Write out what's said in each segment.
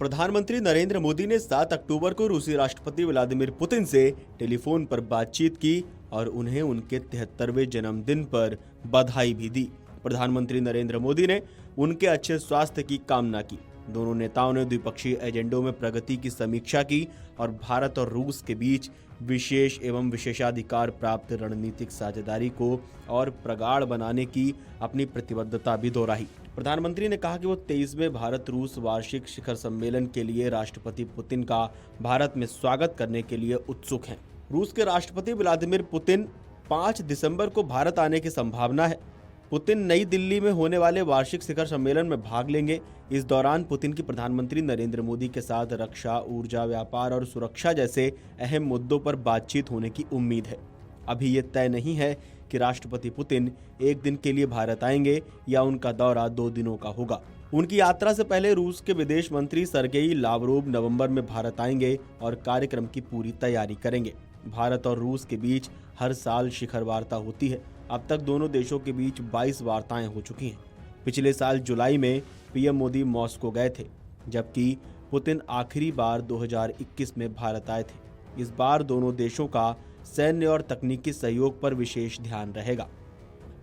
प्रधानमंत्री नरेंद्र मोदी ने 7 अक्टूबर को रूसी राष्ट्रपति व्लादिमीर पुतिन से टेलीफोन पर बातचीत की और उन्हें उनके 73वें जन्मदिन पर बधाई भी दी। प्रधानमंत्री नरेंद्र मोदी ने उनके अच्छे स्वास्थ्य की कामना की। दोनों नेताओं ने द्विपक्षीय एजेंडों में प्रगति की समीक्षा की और भारत और रूस के बीच विशेष एवं विशेषाधिकार प्राप्त रणनीतिक साझेदारी को और प्रगाढ़ बनाने की अपनी प्रतिबद्धता भी दोहराई। प्रधानमंत्री ने कहा कि वो 23वें भारत रूस वार्षिक शिखर सम्मेलन के लिए राष्ट्रपति पुतिन का भारत में स्वागत करने के लिए उत्सुक हैं। रूस के राष्ट्रपति व्लादिमीर पुतिन 5 दिसंबर को भारत आने की संभावना है। पुतिन नई दिल्ली में होने वाले वार्षिक शिखर सम्मेलन में भाग लेंगे। इस दौरान पुतिन की प्रधानमंत्री नरेंद्र मोदी के साथ रक्षा, ऊर्जा, व्यापार और सुरक्षा जैसे अहम मुद्दों पर बातचीत होने की उम्मीद है। अभी ये तय नहीं है कि राष्ट्रपति पुतिन एक दिन के लिए भारत आएंगे या उनका दौरा 2 दिनों का होगा। उनकी यात्रा से पहले रूस के विदेश मंत्री सर्गेई लावरोव नवंबर में भारत आएंगे और कार्यक्रम की पूरी तैयारी करेंगे। भारत और रूस के बीच हर साल शिखर वार्ता होती है। अब तक दोनों देशों के बीच 22 वार्ताएं हो चुकी हैं। पिछले साल जुलाई में पीएम मोदी मॉस्को गए थे, जबकि पुतिन आखिरी बार 2021 में भारत आए थे। इस बार दोनों देशों का सैन्य और तकनीकी सहयोग पर विशेष ध्यान रहेगा।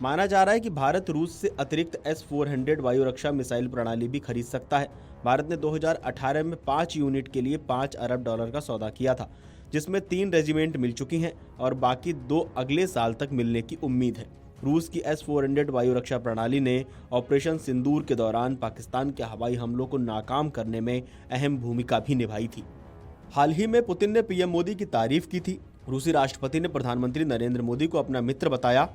माना जा रहा है कि भारत रूस से अतिरिक्त S-400 वायु रक्षा मिसाइल प्रणाली भी खरीद सकता है। भारत ने 2018 में 5 यूनिट के लिए $5 अरब का सौदा किया था, जिसमें 3 रेजिमेंट मिल चुकी हैं और बाकी 2 अगले साल तक मिलने की उम्मीद है। रूस की S-400 वायु रक्षा प्रणाली ने ऑपरेशन सिंदूर के दौरान पाकिस्तान के हवाई हमलों को नाकाम करने में अहम भूमिका भी निभाई थी। हाल ही में पुतिन ने पीएम मोदी की तारीफ की थी। रूसी राष्ट्रपति ने प्रधानमंत्री नरेंद्र मोदी को अपना मित्र बताया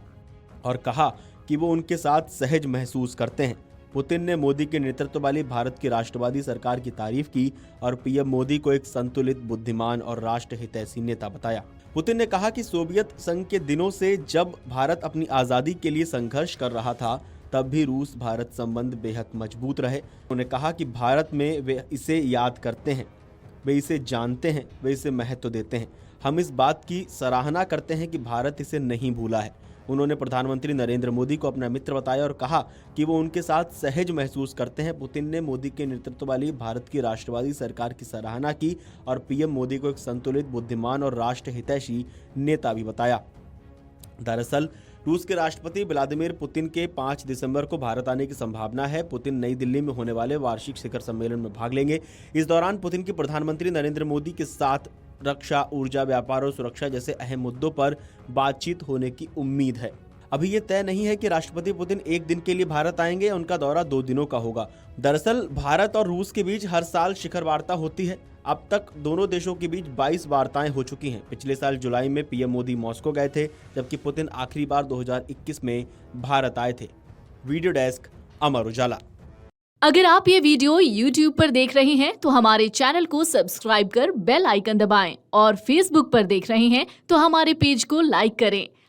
और कहा कि वो उनके साथ सहज महसूस करते हैं। पुतिन ने मोदी के नेतृत्व वाली भारत की राष्ट्रवादी सरकार की तारीफ की और पीएम मोदी को एक संतुलित, बुद्धिमान और राष्ट्र हितैषी नेता बताया। पुतिन ने कहा कि सोवियत संघ के दिनों से जब भारत अपनी आज़ादी के लिए संघर्ष कर रहा था, तब भी रूस भारत संबंध बेहद मजबूत रहे। उन्होंने कहा कि भारत में वे इसे याद करते हैं, वे इसे जानते हैं, वे इसे महत्व देते हैं। हम इस बात की सराहना करते हैं कि भारत इसे नहीं भूला है। उन्होंने प्रधानमंत्री नरेंद्र मोदी को अपना मित्र बताया और कहा कि वो उनके साथ सहज महसूस करते हैं। पुतिन ने मोदी के नेतृत्व वाली भारत की राष्ट्रवादी सरकार की सराहना की और पीएम मोदी को एक संतुलित, बुद्धिमान और राष्ट्र हितैषी नेता भी बताया। दरअसल रूस के राष्ट्रपति व्लादिमीर पुतिन के 5 दिसंबर को भारत आने की संभावना है। पुतिन नई दिल्ली में होने वाले वार्षिक शिखर सम्मेलन में भाग लेंगे। इस दौरान पुतिन की प्रधानमंत्री नरेंद्र मोदी के साथ रक्षा, ऊर्जा, व्यापार और सुरक्षा जैसे अहम मुद्दों पर बातचीत होने की उम्मीद है। अभी ये तय नहीं है कि राष्ट्रपति पुतिन एक दिन के लिए भारत आएंगे या उनका दौरा 2 दिनों का होगा। दरअसल भारत और रूस के बीच हर साल शिखर वार्ता होती है। अब तक दोनों देशों के बीच 22 वार्ताएं हो चुकी हैं। पिछले साल जुलाई में पीएम मोदी मॉस्को गए थे, जबकि पुतिन आखिरी बार 2021 में भारत आए थे। Video desk, Amar Ujala. अगर आप ये वीडियो YouTube पर देख रहे हैं तो हमारे चैनल को सब्सक्राइब कर बेल आइकन दबाएं और Facebook पर देख रहे हैं तो हमारे पेज को लाइक करें।